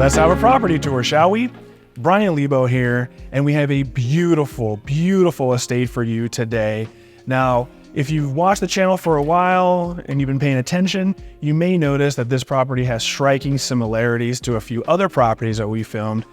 Let's have a property tour, shall we? Bryan LEBO here, and we have a beautiful, beautiful estate for you today. Now, if you've watched the channel for a while and you've been paying attention, you may notice that this property has striking similarities to a few other properties that we filmed.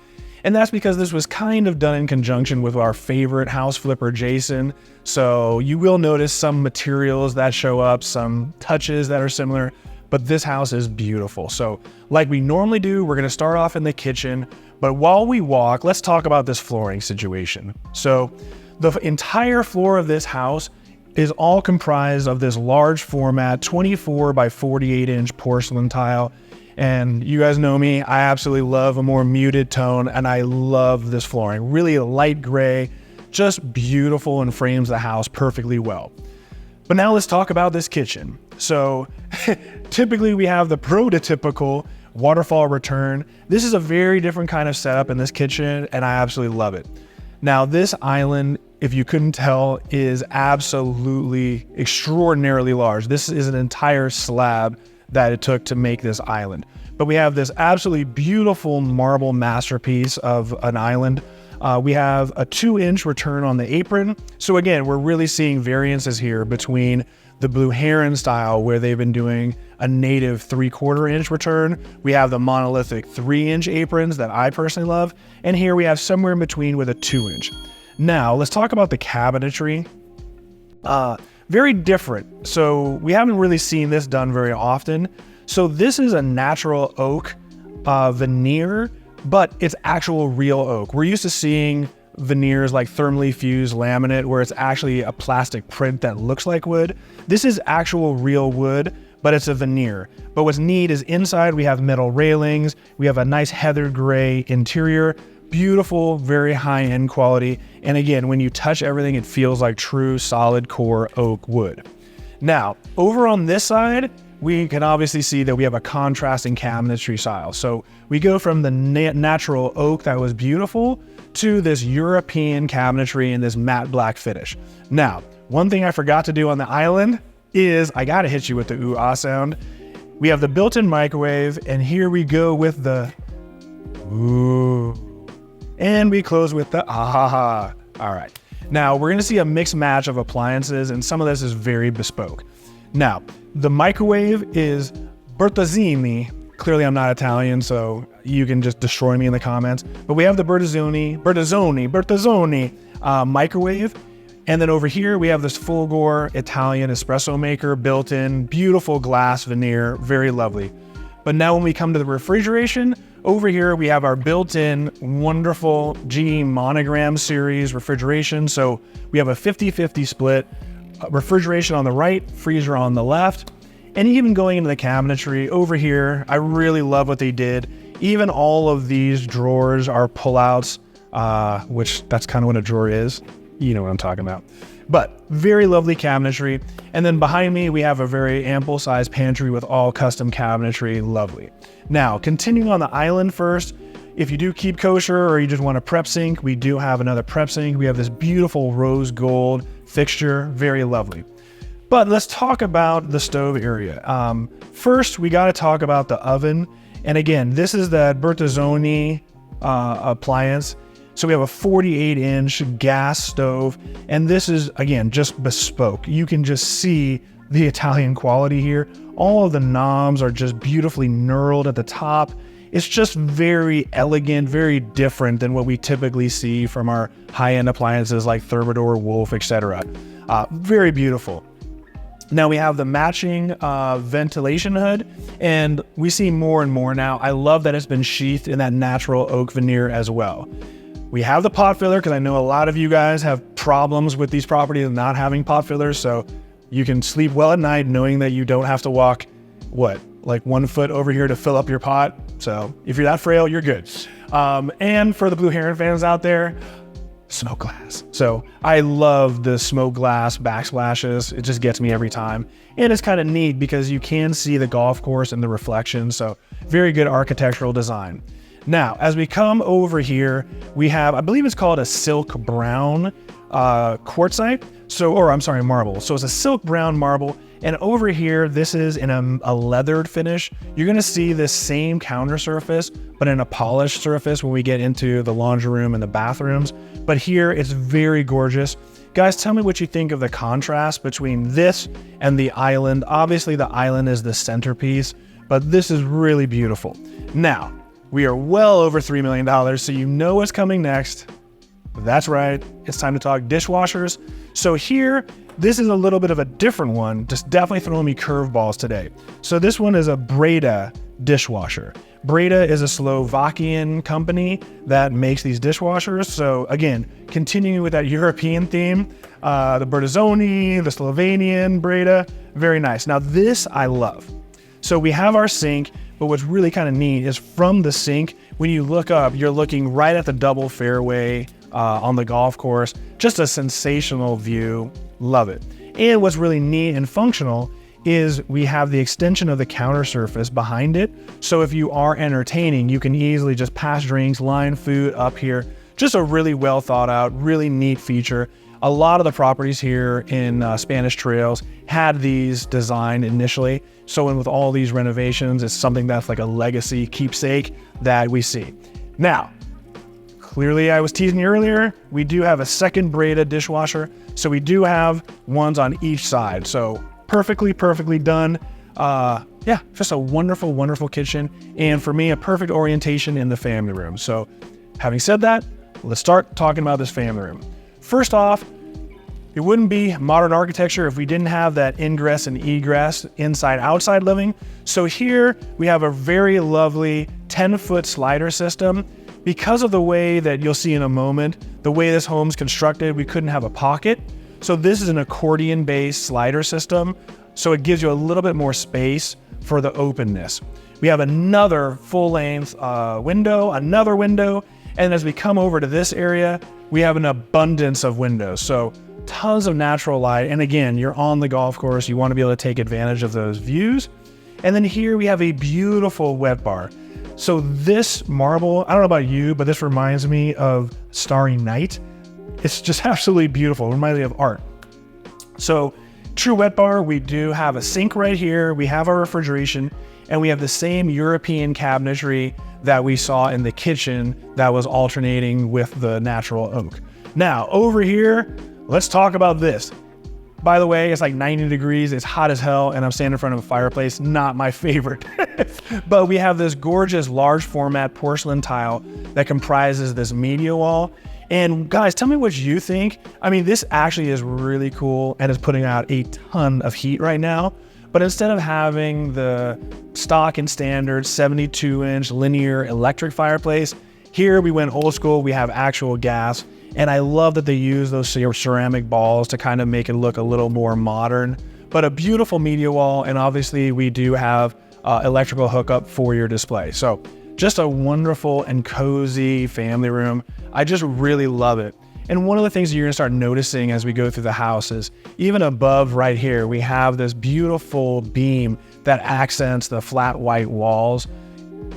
And that's because this was kind of done in conjunction with our favorite house flipper, Jason. So you will notice some materials that show up, some touches that are similar, but this house is beautiful. So like we normally do, we're gonna start off in the kitchen, but while we walk, let's talk about this flooring situation. So the entire floor of this house is all comprised of this large format 24 by 48 inch porcelain tile. And you guys know me, I absolutely love a more muted tone, and I love this flooring. Really a light gray, just beautiful, and frames the house perfectly well. But now let's talk about this kitchen. So typically we have the prototypical waterfall return. This is a very different kind of setup in this kitchen, and I absolutely love it. Now this island, if you couldn't tell, is absolutely extraordinarily large. This is an entire slab that it took to make this island. But we have this absolutely beautiful marble masterpiece of an island. We have a 2-inch return on the apron. So again, we're really seeing variances here between the Blue Heron style, where they've been doing a native 3/4 inch return. We have the monolithic 3-inch aprons that I personally love. And here we have somewhere in between with a 2-inch. Now let's talk about the cabinetry. Very different. So we haven't really seen this done very often. So this is a natural oak veneer, but it's actual real oak. We're used to seeing veneers like thermally fused laminate, where it's actually a plastic print that looks like wood. This is actual real wood, but it's a veneer. But what's neat is inside we have metal railings. We have a nice heather gray interior. Beautiful, very high-end quality. And again, when you touch everything, it feels like true solid core oak wood. Now, over on this side, we can obviously see that we have a contrasting cabinetry style. So we go from the natural oak that was beautiful to this European cabinetry and this matte black finish. Now, one thing I forgot to do on the island is I gotta hit you with the ooh-ah sound. We have the built-in microwave, and here we go with the ooh. And we close with the ah-ha-ha. All right. Now we're gonna see a mixed match of appliances, and some of this is very bespoke. Now, the microwave is Bertazonni. Clearly I'm not Italian, so you can just destroy me in the comments. But we have the Bertazonni microwave. And then over here, we have this full-bore Italian espresso maker built in, beautiful glass veneer, very lovely. But now when we come to the refrigeration, over here we have our built-in wonderful GE Monogram series refrigeration. So we have a 50-50 split, refrigeration on the right, freezer on the left. And even going into the cabinetry over here, I really love what they did. Even all of these drawers are pullouts, which that's kind of what a drawer is. You know what I'm talking about. But very lovely cabinetry. And then behind me, we have a very ample sized pantry with all custom cabinetry, lovely. Now, continuing on the island first, if you do keep kosher or you just want a prep sink, we do have another prep sink. We have this beautiful rose gold fixture, very lovely. But let's talk about the stove area. First, we gotta talk about the oven. And again, this is the Bertazonni appliance. So we have a 48-inch gas stove, and this is, again, just bespoke. You can just see the Italian quality here. All of the knobs are just beautifully knurled at the top. It's just very elegant, very different than what we typically see from our high-end appliances like Thermador, Wolf, etc. Very beautiful. Now we have the matching ventilation hood, and we see more and more now. I love that it's been sheathed in that natural oak veneer as well. We have the pot filler, because I know a lot of you guys have problems with these properties not having pot fillers, so you can sleep well at night knowing that you don't have to walk, what, like 1 foot over here to fill up your pot. So if you're that frail, you're good. And for the Blue Heron fans out there, smoke glass. So I love the smoke glass backsplashes. It just gets me every time. And it's kind of neat because you can see the golf course and the reflection. So very good architectural design. Now, as we come over here, we have, I believe it's called a silk brown quartzite. So, or I'm sorry, marble. So it's a silk brown marble, And over here, this is in a leathered finish. You're gonna see this same counter surface, but in a polished surface when we get into the laundry room and the bathrooms. But here it's very gorgeous. Guys, tell me what you think of the contrast between this and the island. Obviously the island is the centerpiece, but this is really beautiful. Now, we are well over $3 million, so you know what's coming next. That's right, it's time to talk dishwashers. So here, this is a little bit of a different one, just definitely throwing me curveballs today. So this one is a Breda dishwasher. Breda is a Slovakian company that makes these dishwashers. So again, continuing with that European theme, the Bertazonni, the Slovenian Breda, very nice. Now this I love. So we have our sink, but what's really kind of neat is from the sink, when you look up, you're looking right at the double fairway on the golf course. Just a sensational view, love it. And what's really neat and functional is we have the extension of the counter surface behind it. So if you are entertaining, you can easily just pass drinks, line food up here. Just a really well thought out, really neat feature. A lot of the properties here in Spanish Trails had these designed initially. So with all these renovations, it's something that's like a legacy keepsake that we see. Now, clearly I was teasing you earlier, we do have a second Breda dishwasher. So we do have ones on each side. So perfectly done. Yeah, just a wonderful, wonderful kitchen. And for me, a perfect orientation in the family room. So having said that, let's start talking about this family room. First off, it wouldn't be modern architecture if we didn't have that ingress and egress inside-outside living. So here we have a very lovely 10-foot slider system. Because of the way that you'll see in a moment, the way this home's constructed, we couldn't have a pocket. So this is an accordion-based slider system. So it gives you a little bit more space for the openness. We have another full-length window, another window. And as we come over to this area, we have an abundance of windows. So tons of natural light. And again, you're on the golf course. You want to be able to take advantage of those views. And then here we have a beautiful wet bar. So this marble, I don't know about you, but this reminds me of Starry Night. It's just absolutely beautiful. It reminds me of art. So true wet bar, we do have a sink right here. We have our refrigeration, and we have the same European cabinetry that we saw in the kitchen that was alternating with the natural oak. Now over here, let's talk about this. By the way, it's like 90 degrees, it's hot as hell, and I'm standing in front of a fireplace, not my favorite. But we have this gorgeous large format porcelain tile that comprises this media wall. And guys, tell me what you think. I mean, this actually is really cool and is putting out a ton of heat right now. But instead of having the stock and standard 72-inch linear electric fireplace, here we went old school, we have actual gas. And I love that they use those ceramic balls to kind of make it look a little more modern, but a beautiful media wall. And obviously we do have electrical hookup for your display. So just a wonderful and cozy family room. I just really love it. And one of the things that you're gonna start noticing as we go through the house is even above right here, we have this beautiful beam that accents the flat white walls.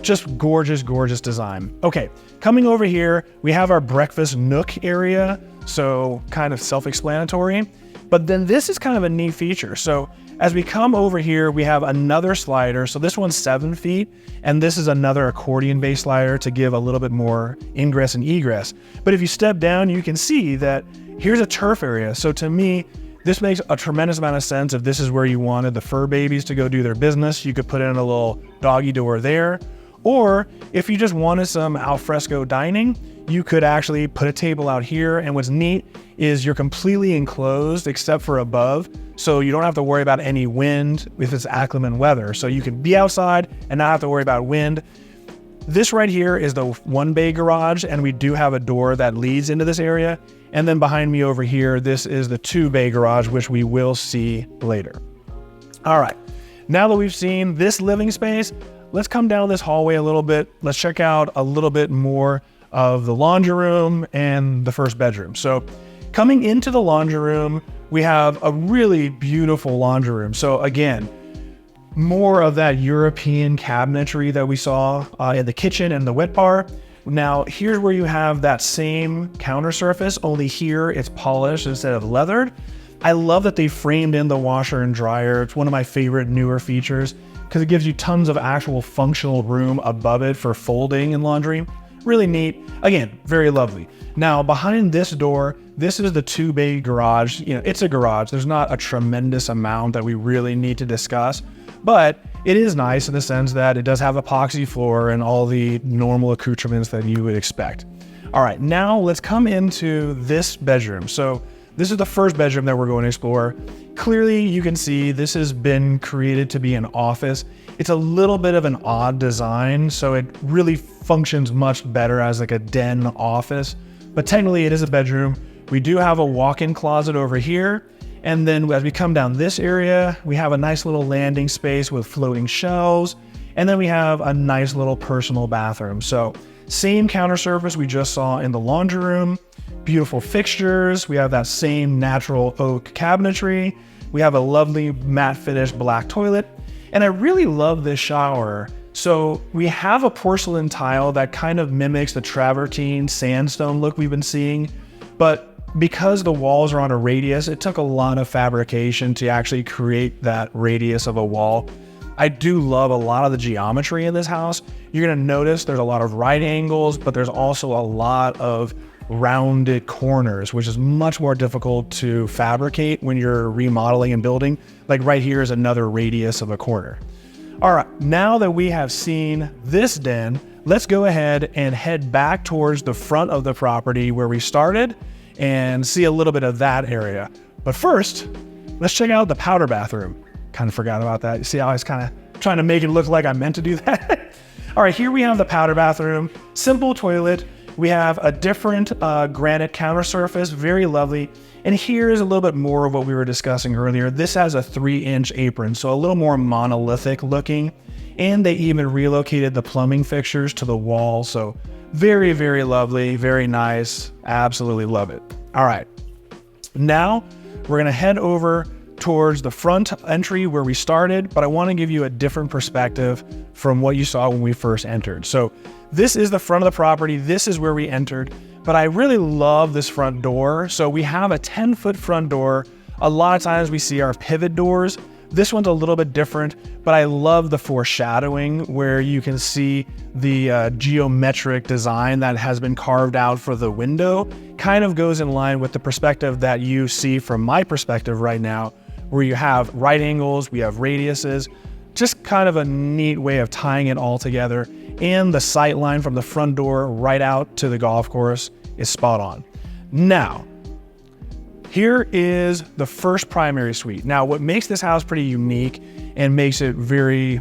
Just gorgeous, gorgeous design. Okay, coming over here, we have our breakfast nook area. So kind of self-explanatory, but then this is kind of a neat feature. So as we come over here, we have another slider. So this one's 7 feet, and this is another accordion-based slider to give a little bit more ingress and egress. But if you step down, you can see that here's a turf area. So to me, this makes a tremendous amount of sense. If this is where you wanted the fur babies to go do their business, you could put in a little doggy door there. Or if you just wanted some alfresco dining, you could actually put a table out here. And what's neat is you're completely enclosed except for above. So you don't have to worry about any wind if it's inclement weather. So you can be outside and not have to worry about wind. This right here is the 1-bay garage, and we do have a door that leads into this area. And then behind me over here, this is the 2-bay garage, which we will see later. All right, now that we've seen this living space, let's come down this hallway a little bit. Let's check out a little bit more of the laundry room and the first bedroom. So coming into the laundry room, we have a really beautiful laundry room. So again, more of that European cabinetry that we saw in the kitchen and the wet bar. Now here's where you have that same counter surface, only here it's polished instead of leathered. I love that they framed in the washer and dryer. It's one of my favorite newer features because it gives you tons of actual functional room above it for folding and laundry. Really neat. Again, very lovely. Now behind this door, this is the 2-bay garage. You know, it's a garage. There's not a tremendous amount that we really need to discuss, but it is nice in the sense that it does have epoxy floor and all the normal accoutrements that you would expect. All right, now let's come into this bedroom. So this is the first bedroom that we're going to explore. Clearly you can see this has been created to be an office. It's a little bit of an odd design, so it really functions much better as like a den office, but technically it is a bedroom. We do have a walk-in closet over here. And then as we come down this area, we have a nice little landing space with floating shelves. And then we have a nice little personal bathroom. So same counter surface we just saw in the laundry room, beautiful fixtures. We have that same natural oak cabinetry. We have a lovely matte finish black toilet. And I really love this shower. So we have a porcelain tile that kind of mimics the travertine sandstone look we've been seeing, but because the walls are on a radius, it took a lot of fabrication to actually create that radius of a wall. I do love a lot of the geometry in this house. You're gonna notice there's a lot of right angles, but there's also a lot of rounded corners, which is much more difficult to fabricate when you're remodeling and building. Like right here is another radius of a corner. All right, now that we have seen this den, let's go ahead and head back towards the front of the property where we started and see a little bit of that area. But first, let's check out the powder bathroom. Kind of forgot about that. You see how I was kind of trying to make it look like I meant to do that? All right, here we have the powder bathroom, simple toilet. We have a different granite counter surface, very lovely. And here is a little bit more of what we were discussing earlier. This has a 3-inch apron, so a little more monolithic looking. And they even relocated the plumbing fixtures to the wall. So very, very lovely, very nice. Absolutely love it. All right, now we're gonna head over towards the front entry where we started, but I wanna give you a different perspective from what you saw when we first entered. So this is the front of the property. This is where we entered, but I really love this front door. So we have a 10-foot front door. A lot of times we see our pivot doors. This one's a little bit different, but I love the foreshadowing where you can see the geometric design that has been carved out for the window. Kind of goes in line with the perspective that you see from my perspective right now, where you have right angles, we have radiuses, just kind of a neat way of tying it all together. And the sight line from the front door right out to the golf course is spot on. Now, here is the first primary suite. Now, what makes this house pretty unique and makes it very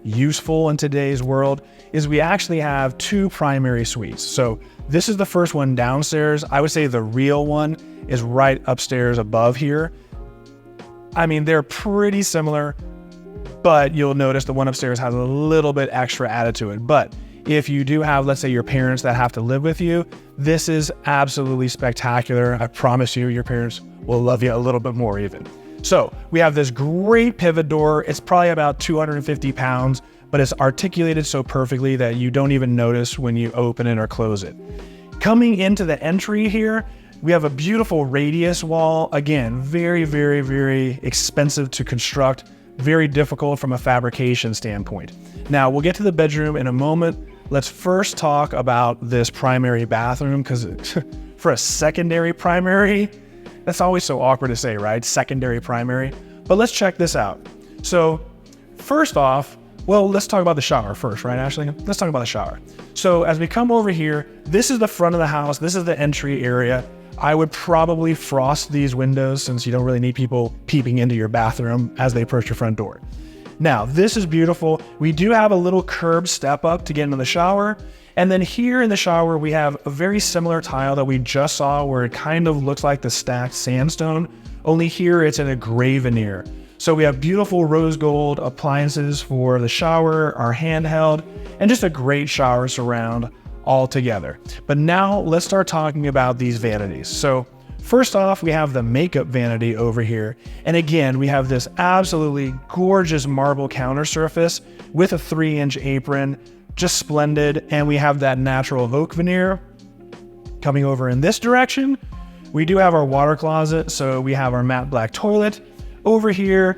useful in today's world is we actually have 2 primary suites. So this is the first one downstairs. I would say the real one is right upstairs above here. I mean, they're pretty similar, but you'll notice the one upstairs has a little bit extra added to it. But if you do have, let's say, your parents that have to live with you, this is absolutely spectacular. I promise you, your parents will love you a little bit more even. So we have this great pivot door. It's probably about 250 pounds, but it's articulated so perfectly that you don't even notice when you open it or close it. Coming into the entry here, we have a beautiful radius wall. Again, very, very, very expensive to construct, very difficult from a fabrication standpoint. Now, we'll get to the bedroom in a moment. Let's first talk about this primary bathroom, because for a secondary primary, that's always so awkward to say, right? Secondary primary. But let's check this out. So first off, well, let's talk about the shower first, right, Ashley? Let's talk about the shower. So as we come over here, this is the front of the house. This is the entry area. I would probably frost these windows since you don't really need people peeping into your bathroom as they approach your front door. Now, this is beautiful. We do have a little curb step up to get into the shower. And then here in the shower, we have a very similar tile that we just saw where it kind of looks like the stacked sandstone, only here it's in a gray veneer. So we have beautiful rose gold appliances for the shower, our handheld, and just a great shower surround all together. But now let's start talking about these vanities. So first off, we have the makeup vanity over here. And again, we have this absolutely gorgeous marble counter surface with a 3-inch apron, just splendid. And we have that natural oak veneer. Coming over in this direction, We do have our water closet, so we have our matte black toilet. Over here,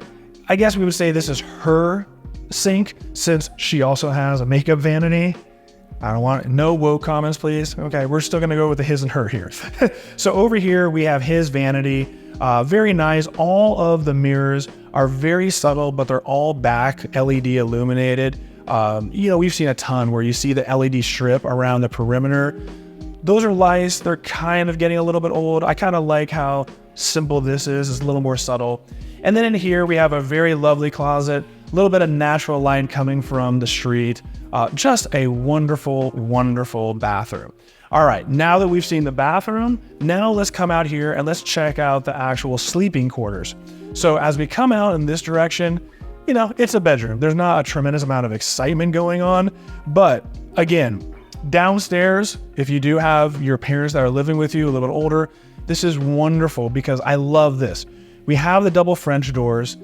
I guess we would say this is her sink, since she also has a makeup vanity. I don't want no woke comments, please. Okay, we're still gonna go with the his and her here. So over here, we have his vanity. Very nice. All of the mirrors are very subtle, but they're all back LED illuminated. We've seen a ton where you see the LED strip around the perimeter. Those are nice. They're kind of getting a little bit old. I kind of like how simple this is. It's a little more subtle. And then in here, we have a very lovely closet, a little bit of natural light coming from the street. Just a wonderful, wonderful bathroom. All right, now that we've seen the bathroom, now let's come out here and let's check out the actual sleeping quarters. So as we come out in this direction, it's a bedroom. There's not a tremendous amount of excitement going on, but again, downstairs, if you do have your parents that are living with you a little bit older, this is wonderful because I love this. We have the double French doors,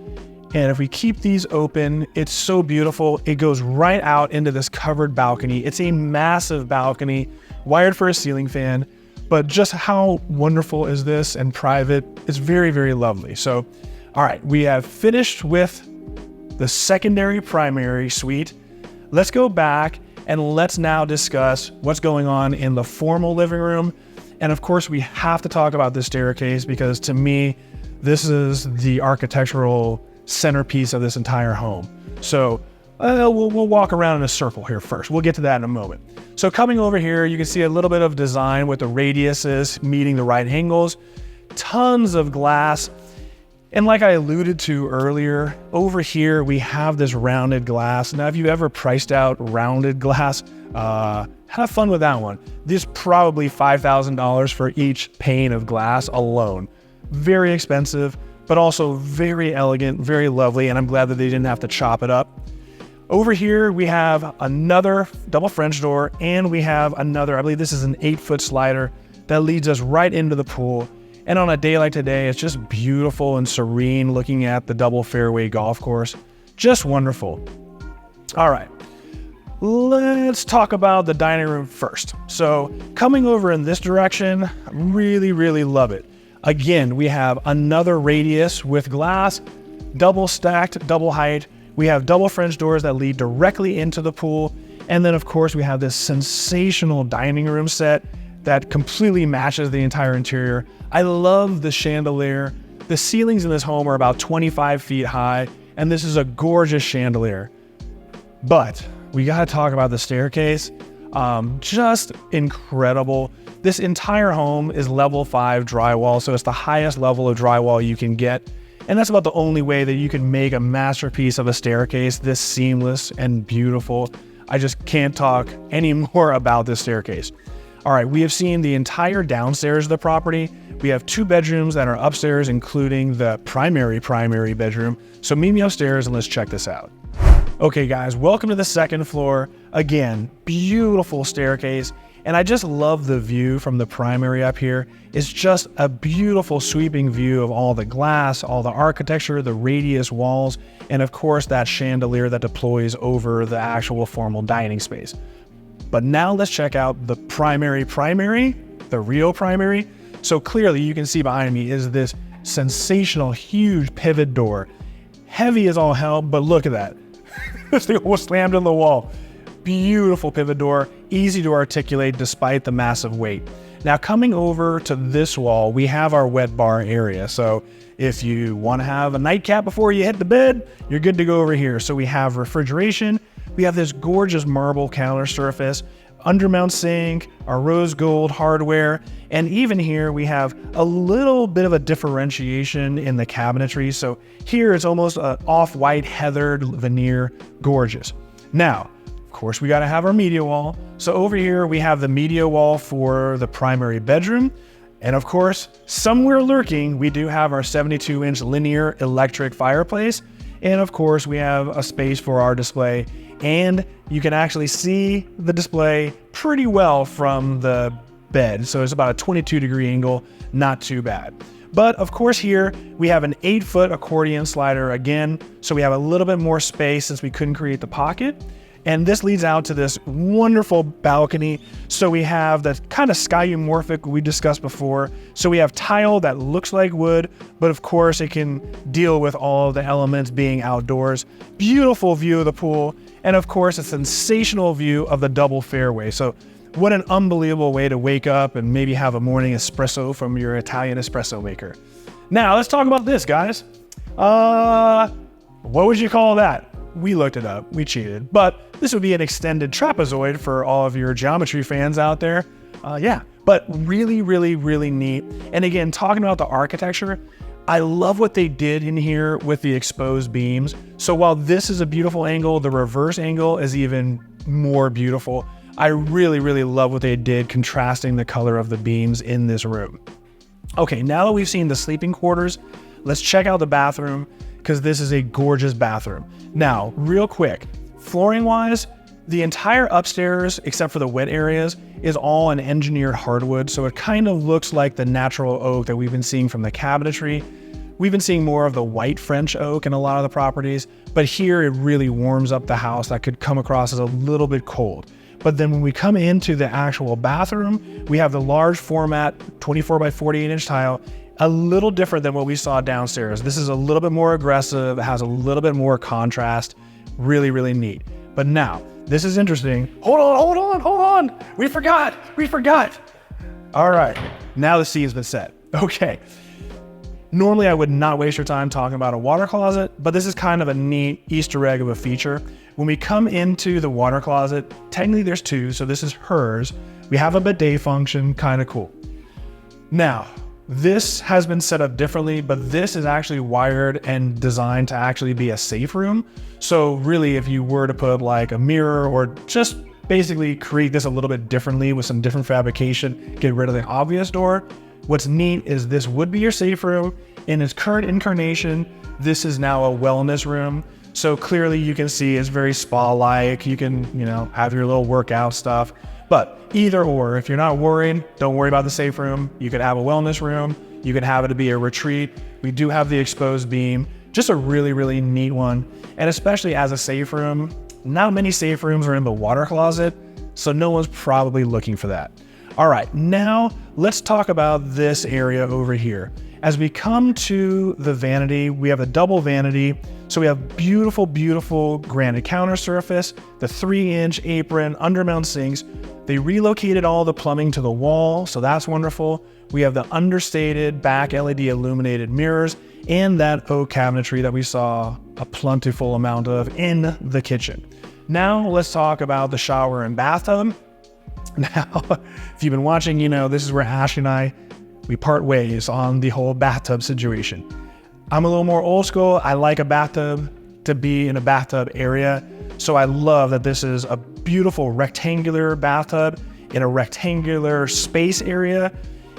and if we keep these open, it's so beautiful. It goes right out into this covered balcony. It's a massive balcony, wired for a ceiling fan, but just how wonderful is this and private? It's very, very lovely. So, all right, we have finished with the secondary primary suite. Let's go back and let's now discuss what's going on in the formal living room. And of course, we have to talk about this staircase because to me, this is the architectural centerpiece of this entire home. So we'll walk around in a circle here first. We'll get to that in a moment. So coming over here, you can see a little bit of design with the radiuses meeting the right angles, tons of glass. And like I alluded to earlier, over here, we have this rounded glass. Now, if you ever priced out rounded glass, have fun with that one. This is probably $5,000 for each pane of glass alone. Very expensive, but also very elegant, very lovely. And I'm glad that they didn't have to chop it up. Over here, we have another double French door, and we have another, I believe this is an 8-foot slider that leads us right into the pool. And on a day like today, it's just beautiful and serene looking at the double fairway golf course. Just wonderful. All right, let's talk about the dining room first. So coming over in this direction, really, really love it. Again, we have another radius with glass, double stacked, double height. We have double French doors that lead directly into the pool. And then of course we have this sensational dining room set that completely matches the entire interior. I love the chandelier. The ceilings in this home are about 25 feet high, and this is a gorgeous chandelier. But we gotta talk about the staircase. Just incredible. This entire home is level 5 drywall, so it's the highest level of drywall you can get. And that's about the only way that you can make a masterpiece of a staircase this seamless and beautiful. I just can't talk any more about this staircase. All right, we have seen the entire downstairs of the property. We have 2 bedrooms that are upstairs, including the primary bedroom. So meet me upstairs and let's check this out. Okay guys, welcome to the second floor. Again, beautiful staircase. And I just love the view from the primary up here. It's just a beautiful sweeping view of all the glass, all the architecture, the radius walls, and of course that chandelier that deploys over the actual formal dining space. But now let's check out the primary, the real primary. So clearly you can see behind me is this sensational, huge pivot door. Heavy as all hell, but look at that. This thing almost slammed in the wall. Beautiful pivot door, easy to articulate despite the massive weight. Now coming over to this wall, we have our wet bar area. So if you want to have a nightcap before you hit the bed, you're good to go over here. So we have refrigeration. We have this gorgeous marble counter surface, undermount sink, our rose gold hardware, and even here we have a little bit of a differentiation in the cabinetry. So here it's almost an off-white heathered veneer, gorgeous. Now, of course, we got to have our media wall. So over here we have the media wall for the primary bedroom. And of course, somewhere lurking, we do have our 72-inch linear electric fireplace. And of course, we have a space for our display. And you can actually see the display pretty well from the bed. So it's about a 22-degree angle, not too bad. But of course here, we have an 8-foot accordion slider again. So we have a little bit more space since we couldn't create the pocket. And this leads out to this wonderful balcony. So we have the kind of skeuomorphic we discussed before. So we have tile that looks like wood, but of course it can deal with all the elements being outdoors. Beautiful view of the pool. And of course, a sensational view of the double fairway. So what an unbelievable way to wake up and maybe have a morning espresso from your Italian espresso maker. Now let's talk about this, guys. What would you call that? We looked it up, we cheated, but this would be an extended trapezoid for all of your geometry fans out there. Yeah, but really, really, really neat. And again, talking about the architecture, I love what they did in here with the exposed beams. So while this is a beautiful angle, the reverse angle is even more beautiful. I really, really love what they did contrasting the color of the beams in this room. Okay, now that we've seen the sleeping quarters, let's check out the bathroom, because this is a gorgeous bathroom. Now, real quick, flooring wise, the entire upstairs, except for the wet areas, is all an engineered hardwood. So it kind of looks like the natural oak that we've been seeing from the cabinetry. We've been seeing more of the white French oak in a lot of the properties, but here it really warms up the house. That could come across as a little bit cold. But then when we come into the actual bathroom, we have the large format 24 by 48 inch tile, a little different than what we saw downstairs. This is a little bit more aggressive, it has a little bit more contrast, really, really neat. But now, this is interesting. Hold on. We forgot. All right, now the scene's been set. Okay. Normally I would not waste your time talking about a water closet, but this is kind of a neat Easter egg of a feature. When we come into the water closet, technically there's two, so this is hers. We have a bidet function, kind of cool. Now, this has been set up differently, but this is actually wired and designed to actually be a safe room. So really, if you were to put like a mirror or just basically create this a little bit differently with some different fabrication, get rid of the obvious door, what's neat is this would be your safe room. In its current incarnation, this is now a wellness room. So clearly you can see it's very spa-like. You can, have your little workout stuff. But either or, if you're not worried, don't worry about the safe room. You could have a wellness room. You could have it to be a retreat. We do have the exposed beam. Just a really, really neat one. And especially as a safe room, not many safe rooms are in the water closet, so no one's probably looking for that. All right, now let's talk about this area over here. As we come to the vanity, we have a double vanity. So we have beautiful, beautiful granite counter surface, the 3-inch apron, undermount sinks. They relocated all the plumbing to the wall, so that's wonderful. We have the understated back LED illuminated mirrors and that oak cabinetry that we saw a plentiful amount of in the kitchen. Now let's talk about the shower and bathtub. Now, if you've been watching, this is where Ashley and I, we part ways on the whole bathtub situation. I'm a little more old school. I like a bathtub to be in a bathtub area. So I love that this is a beautiful rectangular bathtub in a rectangular space area.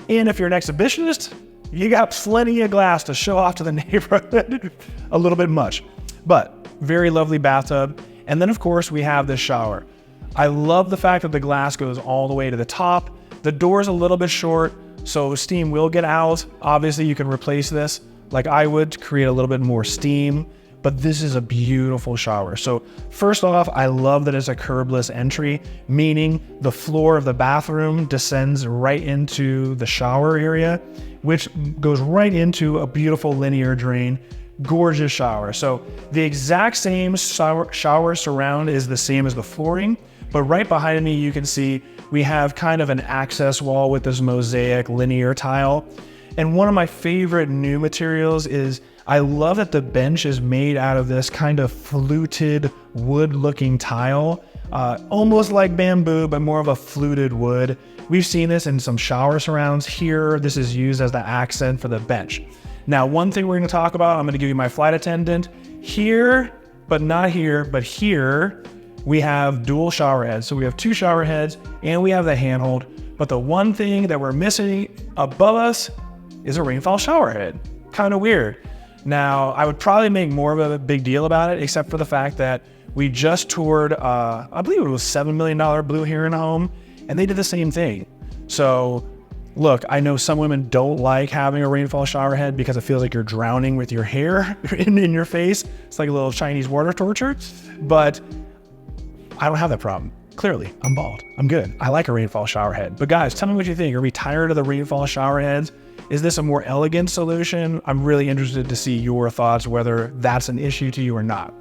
And if you're an exhibitionist, you got plenty of glass to show off to the neighborhood. A little bit much, but very lovely bathtub. And then of course we have this shower. I love the fact that the glass goes all the way to the top. The door's a little bit short, so steam will get out. Obviously you can replace this like I would to create a little bit more steam, but this is a beautiful shower. So first off, I love that it's a curbless entry, meaning the floor of the bathroom descends right into the shower area, which goes right into a beautiful linear drain. Gorgeous shower. So the exact same shower surround is the same as the flooring, but right behind me, you can see we have kind of an access wall with this mosaic linear tile. And one of my favorite new materials is I love that the bench is made out of this kind of fluted wood looking tile, almost like bamboo, but more of a fluted wood. We've seen this in some shower surrounds. Here, this is used as the accent for the bench. Now, one thing we're going to talk about, I'm going to give you my flight attendant. Here, but not here, but here, we have dual shower heads. So we have 2 shower heads and we have the handhold. But the one thing that we're missing above us is a rainfall shower head. Kind of weird. Now, I would probably make more of a big deal about it, except for the fact that we just toured, I believe it was $7 million Blue Heron home, and they did the same thing. So look, I know some women don't like having a rainfall shower head because it feels like you're drowning with your hair in your face. It's like a little Chinese water torture. But I don't have that problem. Clearly, I'm bald. I'm good. I like a rainfall shower head. But guys, tell me what you think. Are we tired of the rainfall shower heads? Is this a more elegant solution? I'm really interested to see your thoughts, whether that's an issue to you or not.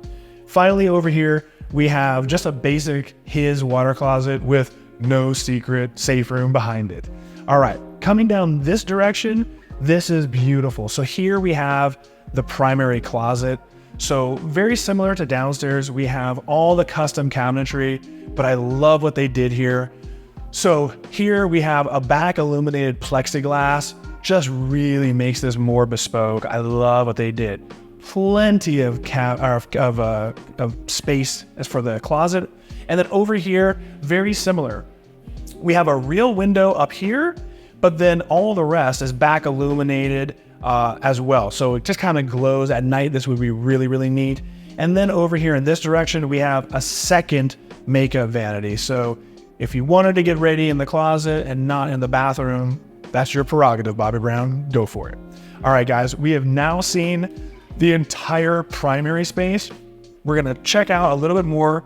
Finally, over here, we have just a basic his water closet with no secret safe room behind it. All right, coming down this direction, this is beautiful. So here we have the primary closet. So very similar to downstairs, we have all the custom cabinetry, but I love what they did here. So here we have a back illuminated plexiglass, just really makes this more bespoke. I love what they did. Plenty of space as for the closet. And then over here, very similar. We have a real window up here, but then all the rest is back illuminated as well. So it just kind of glows at night. This would be really, really neat. And then over here in this direction, we have a second makeup vanity. So if you wanted to get ready in the closet and not in the bathroom, that's your prerogative, Bobby Brown. Go for it. All right, guys, we have now seen the entire primary space. We're gonna check out a little bit more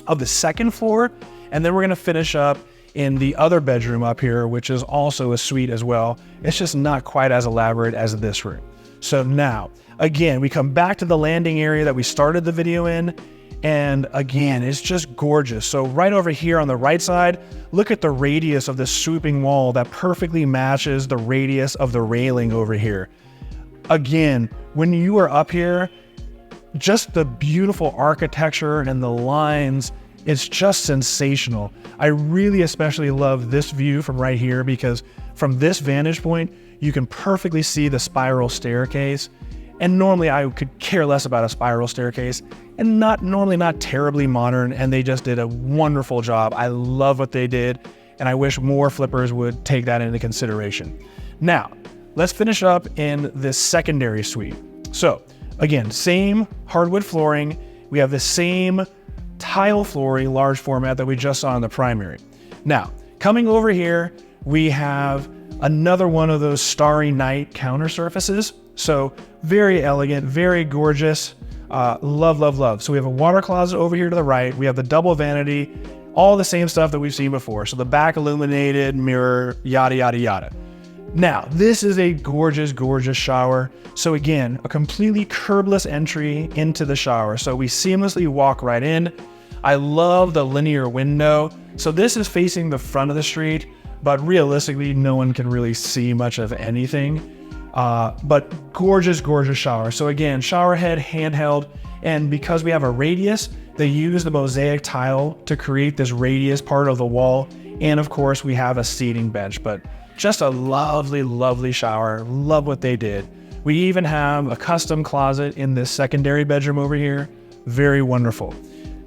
of the second floor, and then we're gonna finish up in the other bedroom up here, which is also a suite as well. It's just not quite as elaborate as this room. So now, again, we come back to the landing area that we started the video in, and again, it's just gorgeous. So right over here on the right side, look at the radius of this swooping wall that perfectly matches the radius of the railing over here. Again, when you are up here, just the beautiful architecture and the lines, it's just sensational. I really especially love this view from right here because from this vantage point, you can perfectly see the spiral staircase. And normally I could care less about a spiral staircase, and normally not terribly modern, and they just did a wonderful job. I love what they did, and I wish more flippers would take that into consideration. Now, let's finish up in this secondary suite. So again, same hardwood flooring. We have the same tile flooring, large format that we just saw in the primary. Now, coming over here, we have another one of those Starry Night counter surfaces. So very elegant, very gorgeous. Love, love, love. So we have a water closet over here to the right. We have the double vanity, all the same stuff that we've seen before. So the back illuminated, mirror, yada, yada, yada. Now, this is a gorgeous, gorgeous shower. So again, a completely curbless entry into the shower. So we seamlessly walk right in. I love the linear window. So this is facing the front of the street, but realistically, no one can really see much of anything. But gorgeous, gorgeous shower. So again, shower head, handheld, and because we have a radius, they use the mosaic tile to create this radius part of the wall. And of course, we have a seating bench, but just a lovely, lovely shower. Love what they did. We even have a custom closet in this secondary bedroom over here. Very wonderful.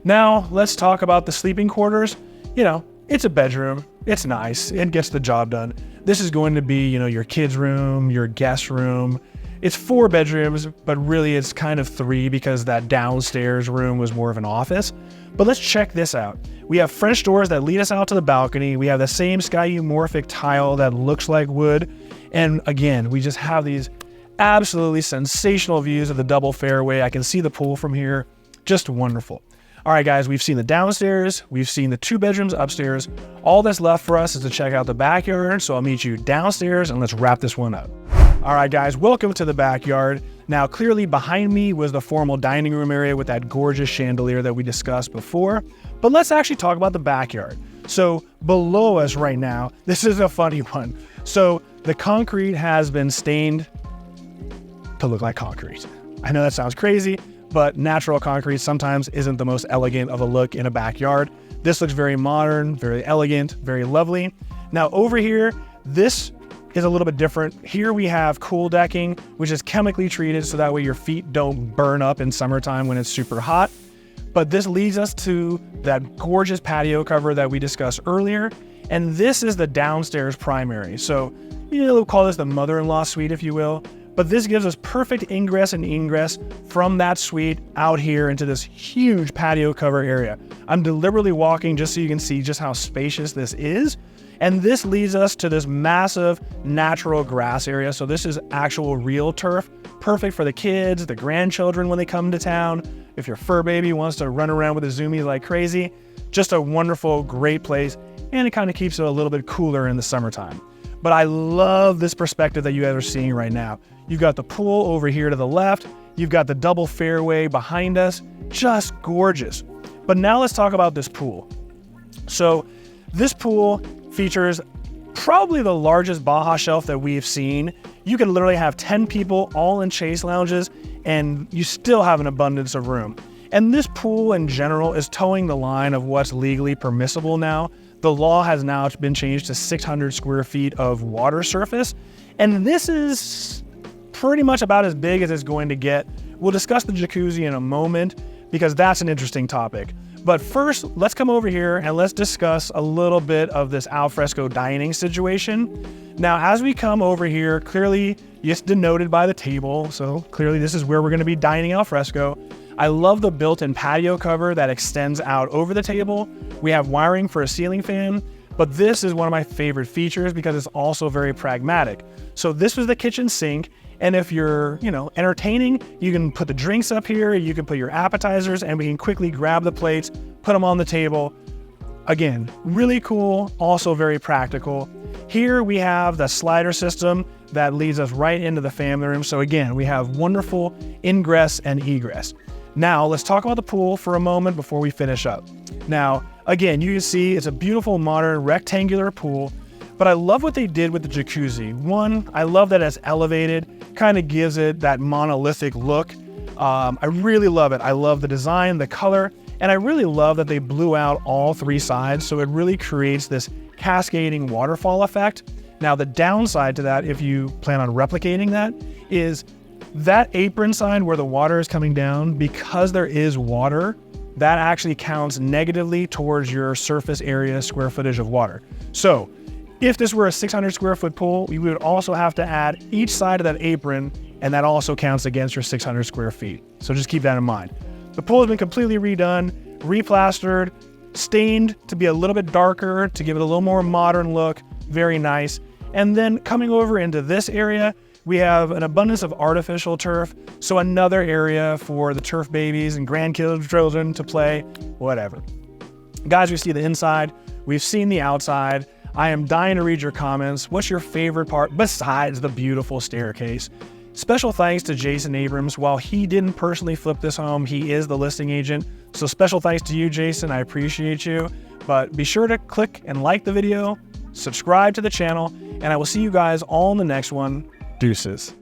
Now, let's talk about the sleeping quarters. You know, it's a bedroom. It's nice. It gets the job done. This is going to be, you know, your kids' room, your guest room. It's 4 bedrooms, but really it's kind of 3 because that downstairs room was more of an office. But let's check this out. We have French doors that lead us out to the balcony. We have the same skymorphic tile that looks like wood. And again, we just have these absolutely sensational views of the double fairway. I can see the pool from here. Just wonderful. All right, guys, we've seen the downstairs. We've seen the 2 bedrooms upstairs. All that's left for us is to check out the backyard. So I'll meet you downstairs and let's wrap this one up. All right, guys, welcome to the backyard. Now, clearly behind me was the formal dining room area with that gorgeous chandelier that we discussed before. But let's actually talk about the backyard. So below us right now, this is a funny one. So the concrete has been stained to look like concrete. I know that sounds crazy, but natural concrete sometimes isn't the most elegant of a look in a backyard. This looks very modern, very elegant, very lovely. Now over here, this is a little bit different. Here we have cool decking, which is chemically treated so that way your feet don't burn up in summertime when it's super hot. But this leads us to that gorgeous patio cover that we discussed earlier. And this is the downstairs primary. So, you know, we'll call this the mother-in-law suite, if you will. But this gives us perfect ingress and ingress from that suite out here into this huge patio cover area. I'm deliberately walking just so you can see just how spacious this is. And this leads us to this massive natural grass area. So this is actual real turf, perfect for the kids, the grandchildren when they come to town. If your fur baby wants to run around with a zoomie like crazy. Just a wonderful, great place, and it kind of keeps it a little bit cooler in the summertime. But I love this perspective that you guys are seeing right now. You've got the pool over here to the left. You've got the double fairway behind us. Just gorgeous. But now let's talk about this pool. So this pool features probably the largest Baja shelf that we've seen. You can literally have 10 people all in chase lounges and you still have an abundance of room. And this pool in general is towing the line of what's legally permissible now. The law has now been changed to 600 square feet of water surface. And this is pretty much about as big as it's going to get. We'll discuss the jacuzzi in a moment because that's an interesting topic. But first, let's come over here and let's discuss a little bit of this alfresco dining situation. Now, as we come over here, clearly it's denoted by the table. So clearly this is where we're gonna be dining alfresco. I love the built-in patio cover that extends out over the table. We have wiring for a ceiling fan, but this is one of my favorite features because it's also very pragmatic. So this was the kitchen sink. And if you're, entertaining, you can put the drinks up here, you can put your appetizers, and we can quickly grab the plates, put them on the table. Again, really cool, also very practical. Here we have the slider system that leads us right into the family room. So again, we have wonderful ingress and egress. Now let's talk about the pool for a moment before we finish up. Now, again, you can see it's a beautiful modern rectangular pool. But I love what they did with the jacuzzi. One, I love that it's elevated, kind of gives it that monolithic look. I really love it. I love the design, the color, and I really love that they blew out all three sides, so it really creates this cascading waterfall effect. Now, the downside to that, if you plan on replicating that, is that apron side where the water is coming down, because there is water, that actually counts negatively towards your surface area square footage of water. So, if this were a 600 square foot pool, we would also have to add each side of that apron, and that also counts against your 600 square feet. So just keep that in mind. The pool has been completely redone, replastered, stained to be a little bit darker, to give it a little more modern look, very nice. And then coming over into this area, we have an abundance of artificial turf, so another area for the turf babies and grandchildren to play, whatever. Guys, we see the inside, we've seen the outside. I am dying to read your comments. What's your favorite part besides the beautiful staircase? Special thanks to Jason Abrams. While he didn't personally flip this home, he is the listing agent. So special thanks to you, Jason. I appreciate you. But be sure to click and like the video, subscribe to the channel, and I will see you guys all in the next one. Deuces.